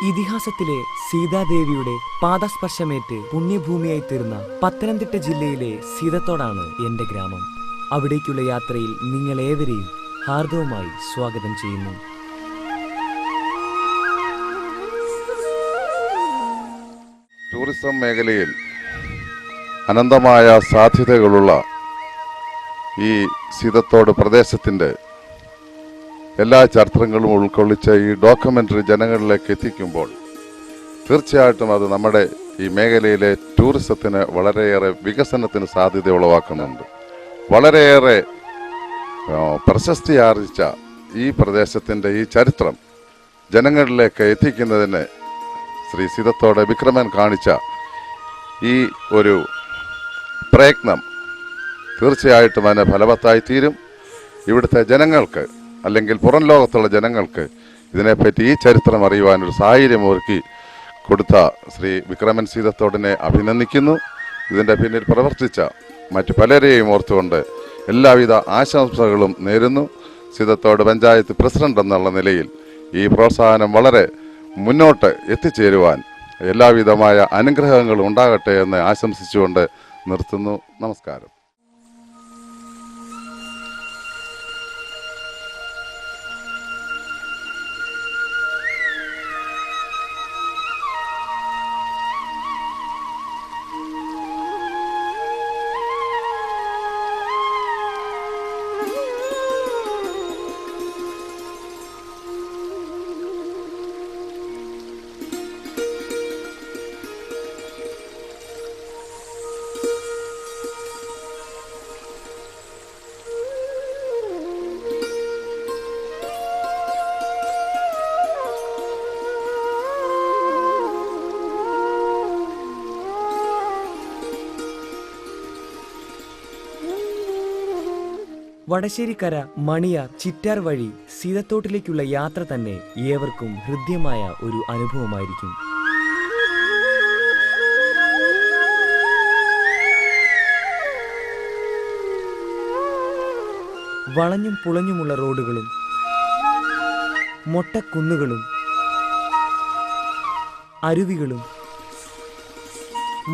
ഇതിഹാസത്തിലെ സീതാദേവിയുടെ പാദസ്പർശമേറ്റ് പുണ്യഭൂമിയായി തീർന്ന പത്തനംതിട്ട ജില്ലയിലെ സീതത്തോടാണ് എന്റെ ഗ്രാമം. അവിടേക്കുള്ള യാത്രയിൽ നിങ്ങളേവരെയും ഹാർദവമായി സ്വാഗതം ചെയ്യുന്നു. ടൂറിസം മേഖലയിൽ അനന്തമായ സാധ്യതകളുള്ള ഈ സീതത്തോട് പ്രദേശത്തിൻ്റെ എല്ലാ ചരിത്രങ്ങളും ഉൾക്കൊള്ളിച്ച ഈ ഡോക്യുമെൻ്ററി ജനങ്ങളിലേക്ക് എത്തിക്കുമ്പോൾ തീർച്ചയായിട്ടും അത് നമ്മുടെ ഈ മേഖലയിലെ ടൂറിസത്തിന് വളരെയേറെ വികസനത്തിന് സാധ്യത ഉളവാക്കുന്നുണ്ട്. വളരെയേറെ പ്രശസ്തി ആർജിച്ച ഈ പ്രദേശത്തിൻ്റെ ഈ ചരിത്രം ജനങ്ങളിലേക്ക് എത്തിക്കുന്നതിന് ശ്രീ സീതത്തോട് വിക്രമൻ കാണിച്ച ഈ ഒരു പ്രയത്നം തീർച്ചയായിട്ടും അതിന് ഫലവത്തായി തീരും. ഇവിടുത്തെ ജനങ്ങൾക്ക് അല്ലെങ്കിൽ പുറം ലോകത്തുള്ള ജനങ്ങൾക്ക് ഇതിനെപ്പറ്റി ഈ ചരിത്രം അറിയുവാനൊരു സാഹചര്യം ഒരുക്കി കൊടുത്ത ശ്രീ വിക്രമൻ സീതത്തോടിനെ അഭിനന്ദിക്കുന്നു. ഇതിൻ്റെ പിന്നിൽ പ്രവർത്തിച്ച മറ്റു പലരെയും ഓർത്തുകൊണ്ട് എല്ലാവിധ ആശംസകളും നേരുന്നു. സീതത്തോട് പഞ്ചായത്ത് പ്രസിഡന്റ് എന്നുള്ള നിലയിൽ ഈ പ്രോത്സാഹനം വളരെ മുന്നോട്ട് എത്തിച്ചേരുവാൻ എല്ലാവിധമായ അനുഗ്രഹങ്ങളും ഉണ്ടാകട്ടെ എന്ന് ആശംസിച്ചുകൊണ്ട് നിർത്തുന്നു. നമസ്കാരം. വടശ്ശേരിക്കര, മണിയാർ, ചിറ്റാർ വഴി സീതത്തോട്ടിലേക്കുള്ള യാത്ര തന്നെ ഏവർക്കും ഹൃദ്യമായ ഒരു അനുഭവമായിരിക്കും. വളഞ്ഞും പുളഞ്ഞുമുള്ള റോഡുകളും മൊട്ടക്കുന്നുകളും അരുവികളും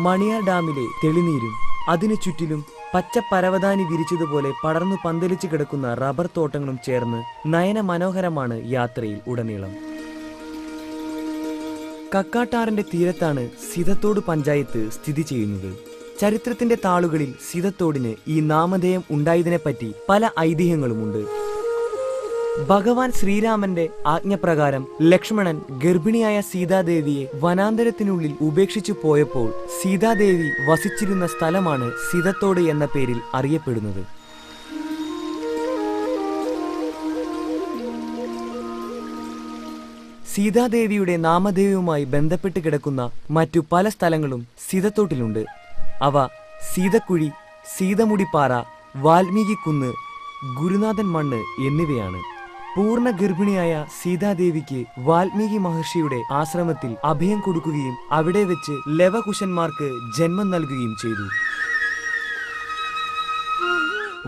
മണിയാർ ഡാമിലെ തെളിനീരും അതിനു ചുറ്റിലും പച്ച പരവതാനി വിരിച്ചതുപോലെ പടർന്നു പന്തലിച്ചു കിടക്കുന്ന റബ്ബർ തോട്ടങ്ങളും ചേർന്ന് നയന മനോഹരമാണ് യാത്രയിൽ ഉടനീളം. കക്കാട്ടാറിന്റെ തീരത്താണ് സീതത്തോട് പഞ്ചായത്ത് സ്ഥിതി ചെയ്യുന്നത്. ചരിത്രത്തിന്റെ താളുകളിൽ സീതത്തോടിന് ഈ നാമധേയം ഉണ്ടായതിനെപ്പറ്റി പല ഐതിഹ്യങ്ങളുമുണ്ട്. ഭഗവാൻ ശ്രീരാമന്റെ ആജ്ഞപ്രകാരം ലക്ഷ്മണൻ ഗർഭിണിയായ സീതാദേവിയെ വനാന്തരത്തിനുള്ളിൽ ഉപേക്ഷിച്ചു പോയപ്പോൾ സീതാദേവി വസിച്ചിരുന്ന സ്ഥലമാണ് സീതത്തോട് എന്ന പേരിൽ അറിയപ്പെടുന്നത്. സീതാദേവിയുടെ നാമധേയവുമായി ബന്ധപ്പെട്ട് കിടക്കുന്ന മറ്റു പല സ്ഥലങ്ങളും സീതത്തോട്ടിലുണ്ട്. അവ സീതക്കുഴി, സീതമുടിപ്പാറ, വാൽമീകി കുന്ന്, ഗുരുനാഥൻ മണ്ണ് എന്നിവയാണ്. പൂർണ്ണ ഗർഭിണിയായ സീതാദേവിക്ക് വാൽമീകി മഹർഷിയുടെ ആശ്രമത്തിൽ അഭയം കൊടുക്കുകയും അവിടെ വെച്ച് ലവകുശന്മാർക്ക് ജന്മം നൽകുകയും ചെയ്തു.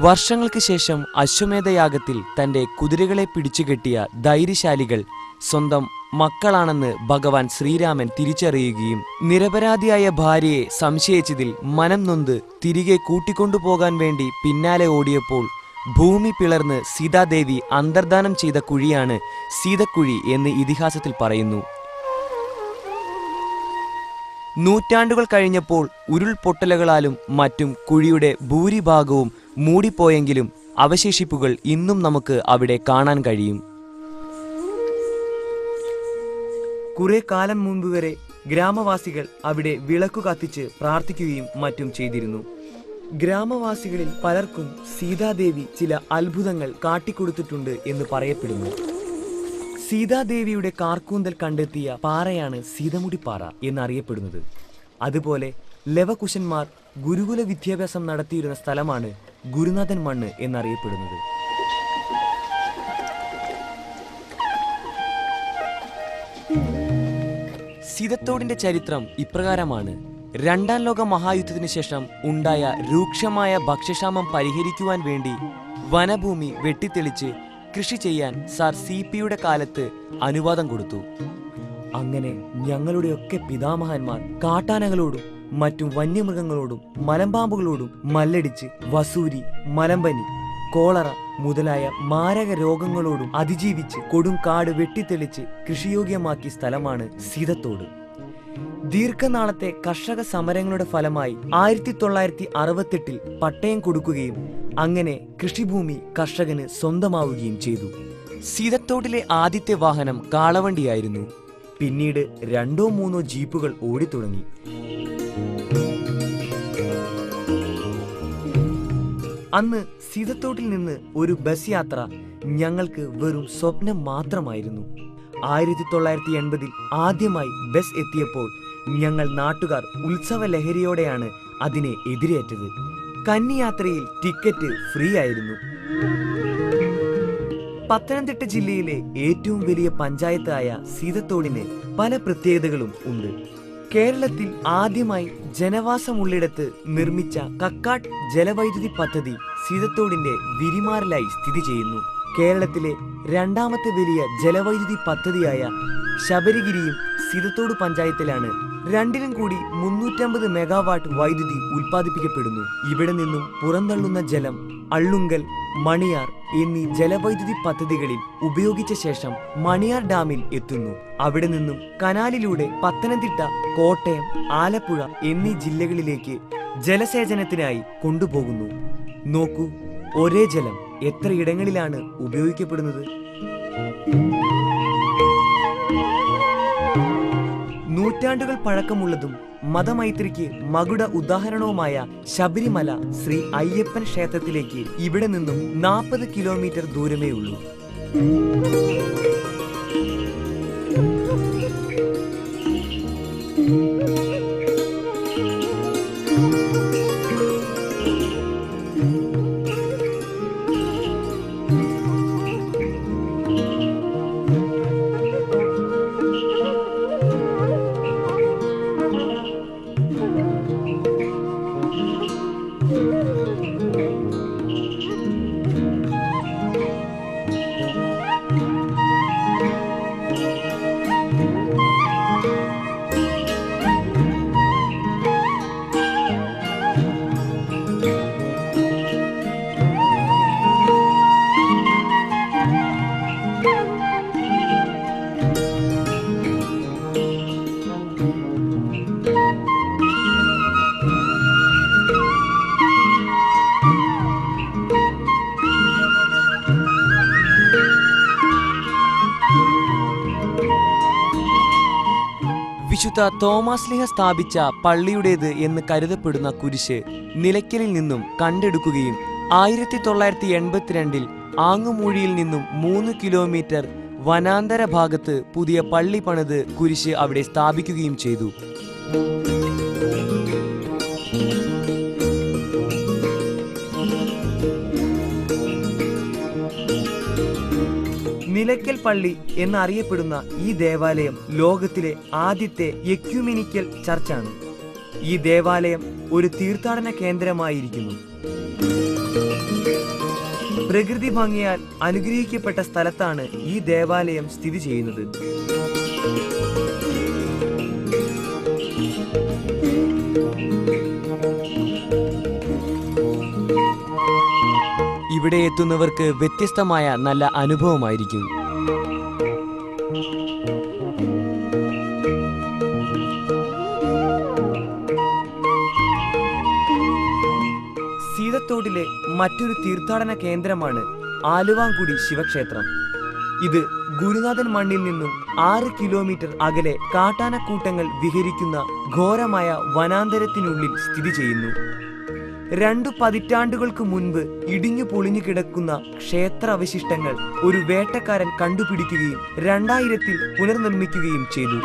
വർഷങ്ങൾക്ക് ശേഷം അശ്വമേധയാഗത്തിൽ തന്റെ കുതിരകളെ പിടിച്ചുകെട്ടിയ ധൈര്യശാലികൾ സ്വന്തം മക്കളാണെന്ന് ഭഗവാൻ ശ്രീരാമൻ തിരിച്ചറിയുകയും നിരപരാധിയായ ഭാര്യയെ സംശയിച്ചതിൽ മനം നൊന്ത് തിരികെ കൂട്ടിക്കൊണ്ടുപോകാൻ വേണ്ടി പിന്നാലെ ഓടിയപ്പോൾ ഭൂമി പിളർന്ന് സീതാദേവി അന്തർധാനം ചെയ്ത കുഴിയാണ് സീതക്കുഴി എന്ന് ഇതിഹാസത്തിൽ പറയുന്നു. നൂറ്റാണ്ടുകൾ കഴിഞ്ഞപ്പോൾ ഉരുൾപൊട്ടലുകളാലും മറ്റും കുഴിയുടെ ഭൂരിഭാഗവും മൂടിപ്പോയെങ്കിലും അവശേഷിപ്പുകൾ ഇന്നും നമുക്ക് അവിടെ കാണാൻ കഴിയും. കുറെ കാലം മുമ്പ് വരെ ഗ്രാമവാസികൾ അവിടെ വിളക്കു കത്തിച്ച് പ്രാർത്ഥിക്കുകയും മറ്റും ചെയ്തിരുന്നു. ഗ്രാമവാസികളിൽ പലർക്കും സീതാദേവി ചില അത്ഭുതങ്ങൾ കാട്ടിക്കൊടുത്തിട്ടുണ്ട് എന്ന് പറയപ്പെടുന്നു. സീതാദേവിയുടെ കാർക്കൂന്തൽ കണ്ടെത്തിയ പാറയാണ് സീതമുടിപ്പാറ എന്നറിയപ്പെടുന്നത്. അതുപോലെ ലവകുശന്മാർ ഗുരുകുല വിദ്യാഭ്യാസം നടത്തിയിരുന്ന സ്ഥലമാണ് ഗുരുനാഥൻ മണ്ണ് എന്നറിയപ്പെടുന്നത്. സീതത്തോടിന്റെ ചരിത്രം ഇപ്രകാരമാണ്. രണ്ടാം ലോക മഹായുദ്ധത്തിനു ശേഷം ഉണ്ടായ രൂക്ഷമായ ഭക്ഷ്യക്ഷാമം പരിഹരിക്കുവാൻ വേണ്ടി വനഭൂമി വെട്ടിത്തെളിച്ച് കൃഷി ചെയ്യാൻ സാർ CP യുടെ കാലത്ത് അനുവാദം കൊടുത്തു. അങ്ങനെ ഞങ്ങളുടെയൊക്കെ പിതാമഹന്മാർ കാട്ടാനകളോടും മറ്റും വന്യമൃഗങ്ങളോടും മലമ്പാമ്പുകളോടും മല്ലടിച്ച് വസൂരി, മലമ്പനി, കോളറ മുതലായ മാരക രോഗങ്ങളോടും അതിജീവിച്ച് കൊടും കാട് വെട്ടിത്തെളിച്ച് കൃഷിയോഗ്യമാക്കിയ സ്ഥലമാണ് സീതത്തോട്. ദീർഘനാളത്തെ കർഷക സമരങ്ങളുടെ ഫലമായി 1968 പട്ടയം കൊടുക്കുകയും അങ്ങനെ കൃഷിഭൂമി കർഷകന് സ്വന്തമാവുകയും ചെയ്തു. സീതത്തോട്ടിലെ ആദ്യത്തെ വാഹനം കാളവണ്ടിയായിരുന്നു. പിന്നീട് 2-3 ജീപ്പുകൾ ഓടിത്തുടങ്ങി. അന്ന് സീതത്തോട്ടിൽ നിന്ന് ഒരു ബസ് യാത്ര ഞങ്ങൾക്ക് വെറും സ്വപ്നം മാത്രമായിരുന്നു. 1980 ആദ്യമായി ബസ് എത്തിയപ്പോൾ ഞങ്ങൾ നാട്ടുകാർ ഉത്സവ ലഹരിയോടെയാണ് അതിനെ എതിരേറ്റത്. കന്നിയാത്രയിൽ ടിക്കറ്റ് ഫ്രീ ആയിരുന്നു. പത്തനംതിട്ട ജില്ലയിലെ ഏറ്റവും വലിയ പഞ്ചായത്തായ സീതത്തോടിന് പല പ്രത്യേകതകളും ഉണ്ട്. കേരളത്തിൽ ആദ്യമായി ജനവാസമുള്ളിടത്ത് നിർമ്മിച്ച കക്കാട്ട് ജലവൈദ്യുതി പദ്ധതി സീതത്തോടിന്റെ വിരിമാറിലായി സ്ഥിതി ചെയ്യുന്നു. കേരളത്തിലെ രണ്ടാമത്തെ വലിയ ജലവൈദ്യുതി പദ്ധതിയായ ശബരിഗിരിയും സീതത്തോട് പഞ്ചായത്തിലാണ്. രണ്ടിലും കൂടി 350 മെഗാവാട്ട് വൈദ്യുതി ഉൽപ്പാദിപ്പിക്കപ്പെടുന്നു. ഇവിടെ നിന്നും പുറന്തള്ളുന്ന ജലം അള്ളുങ്കൽ, മണിയാർ എന്നീ ജലവൈദ്യുതി പദ്ധതികളിൽ ഉപയോഗിച്ച ശേഷം മണിയാർ ഡാമിൽ എത്തുന്നു. അവിടെ നിന്നും കനാലിലൂടെ പത്തനംതിട്ട, കോട്ടയം, ആലപ്പുഴ എന്നീ ജില്ലകളിലേക്ക് ജലസേചനത്തിനായി കൊണ്ടുപോകുന്നു. നോക്കൂ, ഒരേ ജലം എത്രയിടങ്ങളിലാണ് ഉപയോഗിക്കപ്പെടുന്നത്. നൂറ്റാണ്ടുകൾ പഴക്കമുള്ളതും മതമൈത്രിക്ക് മകുട ഉദാഹരണവുമായ ശബരിമല ശ്രീ അയ്യപ്പൻ ക്ഷേത്രത്തിലേക്ക് ഇവിടെ നിന്നും 40 കിലോമീറ്റർ ദൂരമേ ഉള്ളൂ. വിശുദ്ധ തോമാശ്ലീഹ സ്ഥാപിച്ച പള്ളിയുടേത് എന്ന് കരുതപ്പെടുന്ന കുരിശ് നിലയ്ക്കലിൽ നിന്നും കണ്ടെടുക്കുകയും 1982 ആങ്ങുമൂഴിയിൽ നിന്നും 3 കിലോമീറ്റർ വനാന്തര ഭാഗത്ത് പുതിയ പള്ളി പണിത് കുരിശ് അവിടെ സ്ഥാപിക്കുകയും ചെയ്തു. നിലയ്ക്കൽ പള്ളി എന്നറിയപ്പെടുന്ന ഈ ദേവാലയം ലോകത്തിലെ ആദ്യത്തെ എക്യുമെനിക്കൽ ചർച്ചാണ്. ഈ ദേവാലയം ഒരു തീർത്ഥാടന കേന്ദ്രമായിരിക്കുന്നു. പ്രകൃതി ഭംഗിയാൽ അനുഗ്രഹിക്കപ്പെട്ട സ്ഥലത്താണ് ഈ ദേവാലയം സ്ഥിതി ചെയ്യുന്നത്. ഇവിടെ എത്തുന്നവർക്ക് വ്യത്യസ്തമായ നല്ല അനുഭവമായിരിക്കും. സീതത്തോടിലെ മറ്റൊരു തീർത്ഥാടന കേന്ദ്രമാണ് ആലുവാങ്കുടി ശിവക്ഷേത്രം. ഇത് ഗുരുനാഥൻ മണ്ണിൽ നിന്നും 6 കിലോമീറ്റർ അകലെ കാട്ടാനക്കൂട്ടങ്ങൾ വിഹരിക്കുന്ന ഘോരമായ വനാന്തരത്തിനുള്ളിൽ സ്ഥിതി ചെയ്യുന്നു. 2 പതിറ്റാണ്ടുകൾക്ക് മുൻപ് ഇടിഞ്ഞു പൊളിഞ്ഞു കിടക്കുന്ന ക്ഷേത്ര അവശിഷ്ടങ്ങൾ ഒരു വേട്ടക്കാരൻ കണ്ടുപിടിക്കുകയും 2000-ൽ പുനർനിർമ്മിക്കുകയും ചെയ്തു.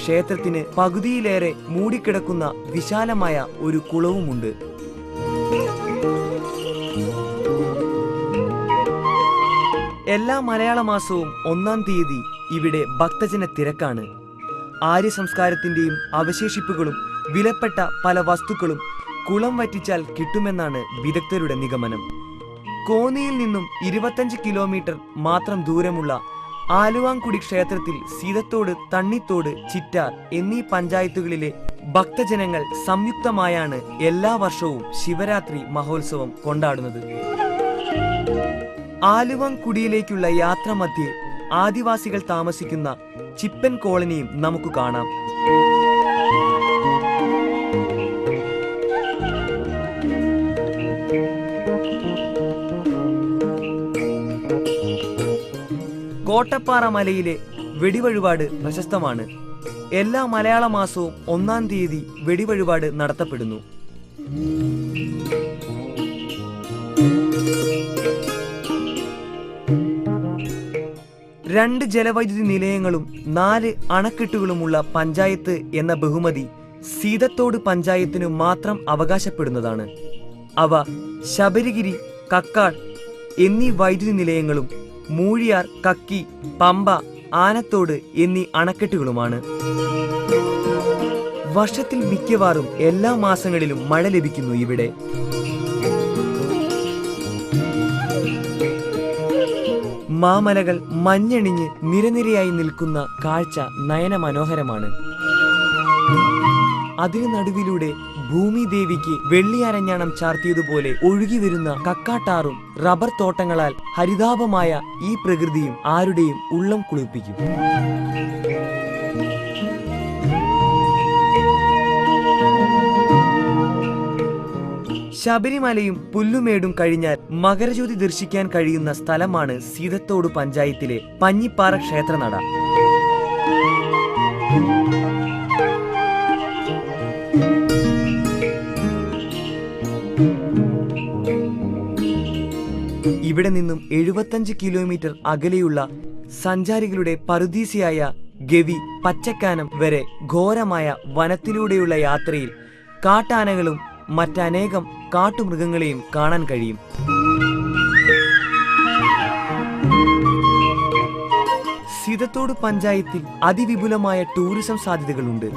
ക്ഷേത്രത്തിന് പകുതിയിലേറെ മൂടിക്കിടക്കുന്ന വിശാലമായ ഒരു കുളവുമുണ്ട്. എല്ലാ മലയാള മാസവും 1-ാം തീയതി ഇവിടെ ഭക്തജന തിരക്കാണ്. ആര്യ സംസ്കാരത്തിന്റെയും അവശേഷിപ്പുകളും വിലപ്പെട്ട പല വസ്തുക്കളും കുളം വറ്റിച്ചാൽ കിട്ടുമെന്നാണ് വിദഗ്ധരുടെ നിഗമനം. കോന്നിയിൽ നിന്നും 25 കിലോമീറ്റർ മാത്രം ദൂരമുള്ള ആലുവാങ്കുടി ക്ഷേത്രത്തിൽ സീതത്തോട്, തണ്ണിത്തോട്, ചിറ്റാർ എന്നീ പഞ്ചായത്തുകളിലെ ഭക്തജനങ്ങൾ സംയുക്തമായാണ് എല്ലാ വർഷവും ശിവരാത്രി മഹോത്സവം കൊണ്ടാടുന്നത്. ആലുവാങ്കുടിയിലേക്കുള്ള യാത്രാമധ്യേ ആദിവാസികൾ താമസിക്കുന്ന ചിപ്പൻ കോളനിയും നമുക്ക് കാണാം. കോട്ടപ്പാറ മലയിലെ വെടിവഴിപാട് പ്രശസ്തമാണ്. എല്ലാ മലയാള മാസവും 1-ാം തീയതി വെടിവഴിപാട് നടത്തപ്പെടുന്നു. രണ്ട് ജലവൈദ്യുതി നിലയങ്ങളും 4 അണക്കെട്ടുകളുമുള്ള പഞ്ചായത്ത് എന്ന ബഹുമതി സീതത്തോട് പഞ്ചായത്തിനു മാത്രം അവകാശപ്പെടുന്നതാണ്. അവ ശബരിഗിരി, കക്കാട് എന്നീ വൈദ്യുതി നിലയങ്ങളും മൂഴിയാർ, കക്കി, പമ്പ, ആനത്തോട് എന്നീ അണക്കെട്ടുകളുമാണ്. വർഷത്തിൽ മിക്കവാറും എല്ലാ മാസങ്ങളിലും മഴ ലഭിക്കുന്നു ഇവിടെ. മാമലകൾ മഞ്ഞണിഞ്ഞ് നിരനിരയായി നിൽക്കുന്ന കാഴ്ച നയനമനോഹരമാണ്. അതിനു നടുവിലൂടെ ഭൂമിദേവിക്ക് വെള്ളിയരഞ്ഞാണം ചാർത്തിയതുപോലെ ഒഴുകിവരുന്ന കക്കാട്ടാറും റബ്ബർ തോട്ടങ്ങളാൽ ഹരിതാപമായ ഈ പ്രകൃതിയും ആരുടെയും ഉള്ളം കുളിർപ്പിക്കും. ശബരിമലയും പുല്ലുമേടും കഴിഞ്ഞാൽ മകരജ്യോതി ദർശിക്കാൻ കഴിയുന്ന സ്ഥലമാണ് സീതത്തോട് പഞ്ചായത്തിലെ പഞ്ഞിപ്പാറ ക്ഷേത്രനട. ഇവിടെ നിന്നും 75 കിലോമീറ്റർ അകലെയുള്ള സഞ്ചാരികളുടെ പറുദീസയായ ഗവി പച്ചക്കാനം വരെ ഘോരമായ വനത്തിലൂടെയുള്ള യാത്രയിൽ കാട്ടാനകളും മറ്റനേകം കാട്ടുമൃഗങ്ങളെയും കാണാൻ കഴിയും. സീതത്തോട് പഞ്ചായത്തിൽ അതിവിപുലമായ ടൂറിസം സാധ്യതകളുണ്ട്.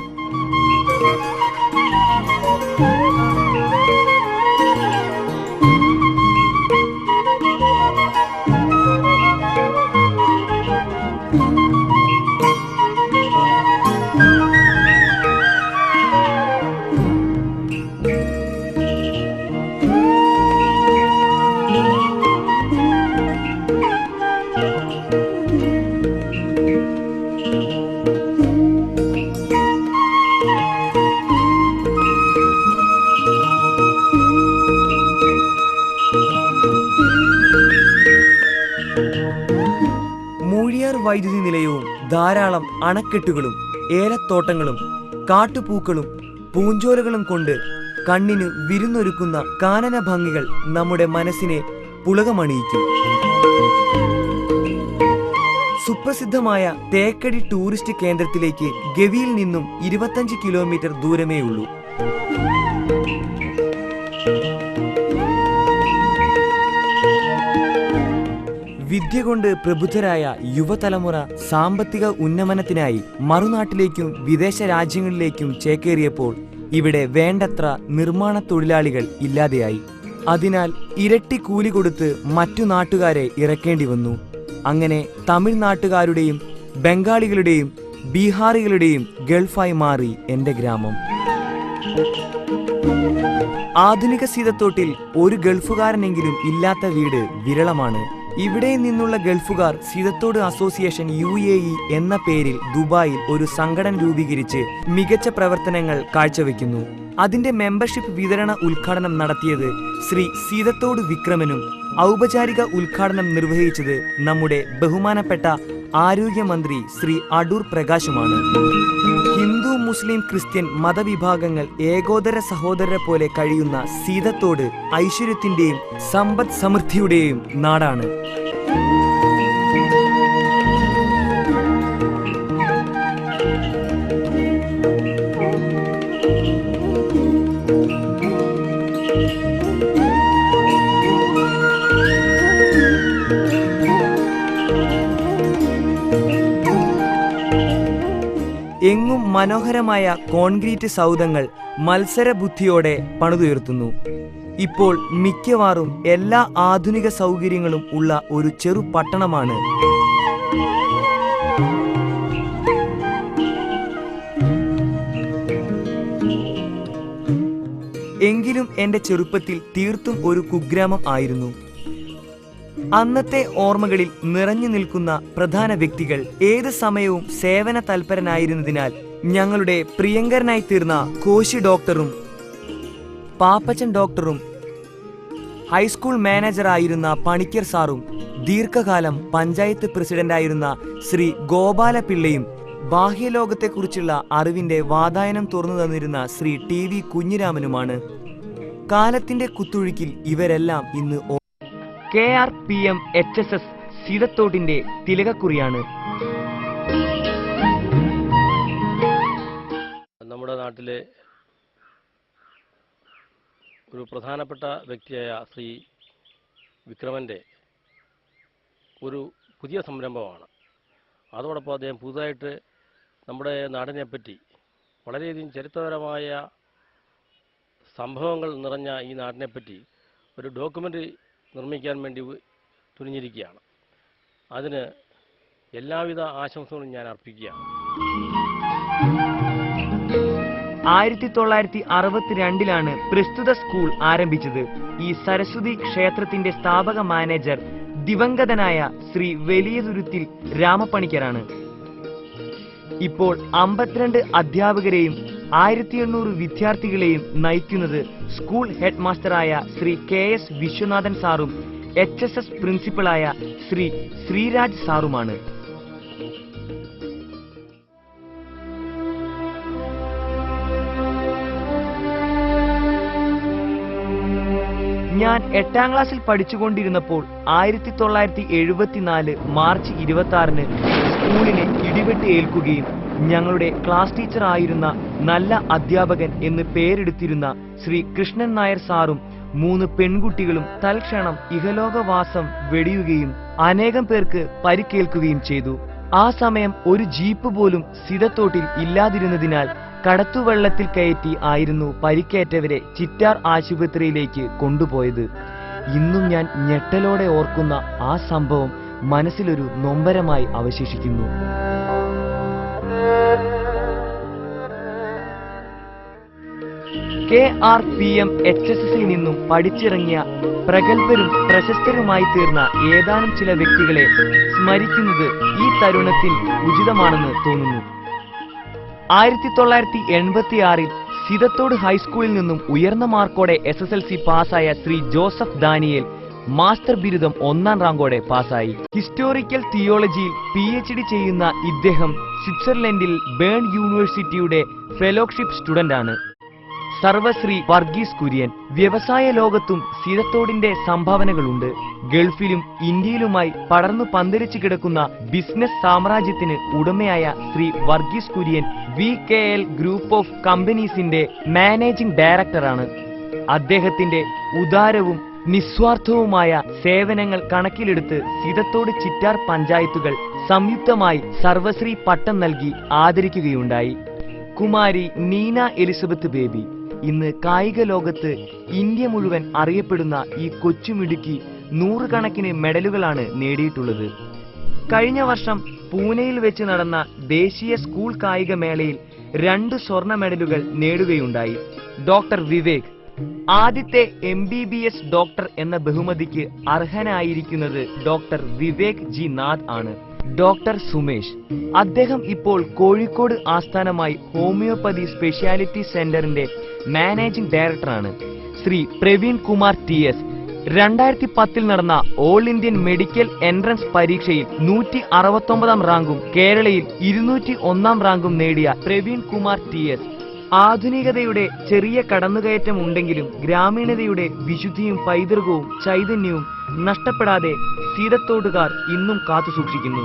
മൂഴിയാർ വൈദ്യുതി നിലയവും ധാരാളം അണക്കെട്ടുകളും ഏലത്തോട്ടങ്ങളും കാട്ടുപൂക്കളും പൂഞ്ചോലകളും കൊണ്ട് കണ്ണിന് വിരുന്നൊരുക്കുന്ന കാനന ഭംഗികൾ നമ്മുടെ മനസ്സിനെ പുളകമണിയിക്കും. സുപ്രസിദ്ധമായ തേക്കടി ടൂറിസ്റ്റ് കേന്ദ്രത്തിലേക്ക് ഗവിയിൽ നിന്നും 25 കിലോമീറ്റർ ദൂരമേ ഉള്ളൂ. വിദ്യ കൊണ്ട് പ്രബുദ്ധരായ യുവതലമുറ സാമ്പത്തിക ഉന്നമനത്തിനായി മറുനാട്ടിലേക്കും വിദേശ രാജ്യങ്ങളിലേക്കും ചേക്കേറിയപ്പോൾ ഇവിടെ വേണ്ടത്ര നിർമ്മാണ തൊഴിലാളികൾ ഇല്ലാതെയായി. അതിനാൽ ഇരട്ടി കൂലി കൊടുത്ത് മറ്റു നാട്ടുകാരെ ഇറക്കേണ്ടി വന്നു. അങ്ങനെ തമിഴ്നാട്ടുകാരുടെയും ബംഗാളികളുടെയും ബീഹാറികളുടെയും ഗൾഫായി മാറി എൻ്റെ ഗ്രാമം. ആധുനിക സീതത്തോട്ടിൽ ഒരു ഗൾഫുകാരനെങ്കിലും ഇല്ലാത്ത വീട് വിരളമാണ്. ഇവിടെ നിന്നുള്ള ഗൾഫുകാർ സീതത്തോട് അസോസിയേഷൻ UAE എന്ന പേരിൽ ദുബായിൽ ഒരു സംഘടന രൂപീകരിച്ച് മികച്ച പ്രവർത്തനങ്ങൾ കാഴ്ചവെക്കുന്നു. അതിന്റെ മെമ്പർഷിപ്പ് വിതരണ ഉദ്ഘാടനം നടത്തിയത് ശ്രീ സീതത്തോട് വിക്രമനും ഔപചാരിക ഉദ്ഘാടനം നിർവഹിച്ചത് നമ്മുടെ ബഹുമാനപ്പെട്ട ആരോഗ്യമന്ത്രി ശ്രീ അടൂർ പ്രകാശുമാണ്. ഹിന്ദു, മുസ്ലിം, ക്രിസ്ത്യൻ മതവിഭാഗങ്ങൾ ഏകോദര സഹോദരരെ പോലെ കഴിയുന്ന സീതത്തോട് ഐശ്വര്യത്തിന്റെയും സമ്പദ് സമൃദ്ധിയുടെയും നാടാണ്. എങ്ങും മനോഹരമായ കോൺക്രീറ്റ് സൗധങ്ങൾ മത്സരബുദ്ധിയോടെ പണിതുയർത്തുന്നു. ഇപ്പോൾ മിക്കവാറും എല്ലാ ആധുനിക സൗകര്യങ്ങളും ഉള്ള ഒരു ചെറു പട്ടണമാണ്. എങ്കിലും എൻ്റെ ചെറുപ്പത്തിൽ തീർത്തും ഒരു കുഗ്രാമം ആയിരുന്നു. അന്നത്തെ ഓർമ്മകളിൽ നിറഞ്ഞു നിൽക്കുന്ന പ്രധാന വ്യക്തികൾ ഏത് സമയവും സേവന തൽപരനായിരുന്നതിനാൽ ഞങ്ങളുടെ പ്രിയങ്കരനായി തീർന്ന കോശി ഡോക്ടറും പാപ്പച്ചൻ ഡോക്ടറും ഹൈസ്കൂൾ മാനേജറായിരുന്ന പണിക്കർ സാറും ദീർഘകാലം പഞ്ചായത്ത് പ്രസിഡന്റായിരുന്ന ശ്രീ ഗോപാലപിള്ളയും ബാഹ്യലോകത്തെക്കുറിച്ചുള്ള അറിവിന്റെ വാതായനം തുറന്നു തന്നിരുന്ന ശ്രീ TV കുഞ്ഞിരാമനുമാണ്. കാലത്തിന്റെ കുത്തൊഴുക്കിൽ ഇവരെല്ലാം ഇന്ന് KRPM HSS സീതത്തോടിന്റെ തിലകക്കുറിയാണ്. നമ്മുടെ നാട്ടിലെ ഒരു പ്രധാനപ്പെട്ട വ്യക്തിയായ ശ്രീ വിക്രമൻ്റെ ഒരു പുതിയ സംരംഭമാണ്. അതോടൊപ്പം അദ്ദേഹം പുതുതായിട്ട് നമ്മുടെ നാടിനെപ്പറ്റി വളരെയധികം ചരിത്രപരമായ സംഭവങ്ങൾ നിറഞ്ഞ ഈ നാടിനെപ്പറ്റി ഒരു ഡോക്യുമെൻ്ററി നിർമ്മിക്കാൻ വേണ്ടി തുനിഞ്ഞിരിക്കുകയാണ്. അതിന് എല്ലാവിധ ആശംസകളും ഞാൻ അർപ്പിക്കുകയാണ്. 1962 പ്രസ്തുത സ്കൂൾ ആരംഭിച്ചത്. ഈ സരസ്വതി ക്ഷേത്രത്തിന്റെ സ്ഥാപക മാനേജർ ദിവംഗതനായ ശ്രീ വലിയതുരുത്തിൽ രാമപ്പണിക്കരാണ്. ഇപ്പോൾ 52 അധ്യാപകരെയും 1800 വിദ്യാർത്ഥികളെയും നയിക്കുന്നത് സ്കൂൾ ഹെഡ് മാസ്റ്ററായ ശ്രീ KS വിശ്വനാഥൻ സാറും HSS പ്രിൻസിപ്പളായ ശ്രീ ശ്രീരാജ് സാറുമാണ്. ഞാൻ 8ാം ക്ലാസ്സിൽ പഠിച്ചുകൊണ്ടിരുന്നപ്പോൾ 1974 മാർച്ച് 26 സ്കൂളിനെ ഇടിവെട്ട് ഏൽക്കുകയും ഞങ്ങളുടെ ക്ലാസ് ടീച്ചർ ആയിരുന്ന നല്ല അധ്യാപകൻ എന്ന് പേരെടുത്തിരുന്ന ശ്രീ കൃഷ്ണൻ നായർ സാറും 3 പെൺകുട്ടികളും തൽക്ഷണം ഇഹലോകവാസം വെടിയുകയും അനേകം പേർക്ക് പരിക്കേൽക്കുകയും ചെയ്തു. ആ സമയം ഒരു ജീപ്പ് പോലും സിതത്തോട്ടിൽ ഇല്ലാതിരുന്നതിനാൽ കടത്തുവെള്ളത്തിൽ കയറ്റി ആയിരുന്നു പരിക്കേറ്റവരെ ചിറ്റാർ ആശുപത്രിയിലേക്ക് കൊണ്ടുപോയത്. ഇന്നും ഞാൻ ഞെട്ടലോടെ ഓർക്കുന്ന ആ സംഭവം മനസ്സിലൊരു നൊമ്പരമായി അവശേഷിക്കുന്നു. KRPM HSSൽ നിന്നും പഠിച്ചിറങ്ങിയ പ്രഗത്ഭരും പ്രശസ്തരുമായി തീർന്ന ഏതാനും ചില വ്യക്തികളെ സ്മരിക്കുന്നത് ഈ തരുണത്തിൽ ഉചിതമാണെന്ന് തോന്നുന്നു. 1986 സിതത്തോട് ഹൈസ്കൂളിൽ നിന്നും ഉയർന്ന മാർക്കോടെ SSLC പാസ്സായ ശ്രീ ജോസഫ് ദാനിയേൽ മാസ്റ്റർ ബിരുദം 1ാം റാങ്കോടെ പാസ്സായി. ഹിസ്റ്റോറിക്കൽ തിയോളജിയിൽ PhD ചെയ്യുന്ന ഇദ്ദേഹം സ്വിറ്റ്സർലൻഡിൽ ബേൺ യൂണിവേഴ്സിറ്റിയുടെ ഫെലോഷിപ്പ് സ്റ്റുഡന്റ് ആണ്. സർവശ്രീ വർഗീസ് കുര്യൻ. വ്യവസായ ലോകത്തും സീതത്തോടിന്റെ സംഭാവനകളുണ്ട്. ഗൾഫിലും ഇന്ത്യയിലുമായി പടർന്നു പന്തലിച്ചു കിടക്കുന്ന ബിസിനസ് സാമ്രാജ്യത്തിന് ഉടമയായ Shri Varghese Kurian VKL group of കമ്പനീസിന്റെ മാനേജിംഗ് ഡയറക്ടറാണ്. അദ്ദേഹത്തിന്റെ ഉദാരവും നിസ്വാർത്ഥവുമായ സേവനങ്ങൾ കണക്കിലെടുത്ത് സീതത്തോട് ചിറ്റാർ പഞ്ചായത്തുകൾ സംയുക്തമായി സർവശ്രീ പട്ടം നൽകി ആദരിക്കുകയുണ്ടായി. കുമാരി നീന എലിസബത്ത് ബേബി. ഇന്ന് കായിക ലോകത്ത് ഇന്ത്യ മുഴുവൻ അറിയപ്പെടുന്ന ഈ കൊച്ചുമിടുക്കി 100 കണക്കിന് മെഡലുകളാണ് നേടിയിട്ടുള്ളത്. കഴിഞ്ഞ വർഷം പൂനെയിൽ വെച്ച് നടന്ന ദേശീയ സ്കൂൾ കായിക മേളയിൽ 2 സ്വർണ്ണ മെഡലുകൾ നേടുകയുണ്ടായി. ഡോക്ടർ വിവേക് ആദ്യത്തെ MBBS ഡോക്ടർ എന്ന ബഹുമതിക്ക് അർഹനായിരിക്കുന്നത് ഡോക്ടർ വിവേക് ജി നാഥ് ആണ്. ഡോക്ടർ സുമേഷ്. അദ്ദേഹം ഇപ്പോൾ കോഴിക്കോട് ആസ്ഥാനമായി ഹോമിയോപ്പതി സ്പെഷ്യാലിറ്റി സെന്ററിന്റെ മാനേജിംഗ് ഡയറക്ടറാണ്. ശ്രീ പ്രവീൺ കുമാർ TS 2010 നടന്ന ഓൾ ഇന്ത്യൻ മെഡിക്കൽ എൻട്രൻസ് പരീക്ഷയിൽ 169ാം റാങ്കും കേരളയിൽ 201ാം റാങ്കും നേടിയ പ്രവീൺ കുമാർ TS ആധുനികതയുടെ ചെറിയ കടന്നുകയറ്റം ഉണ്ടെങ്കിലും ഗ്രാമീണതയുടെ വിശുദ്ധിയും പൈതൃകവും ചൈതന്യവും നഷ്ടപ്പെടാതെ സീതത്തോടുകാർ ഇന്നും കാത്തുസൂക്ഷിക്കുന്നു.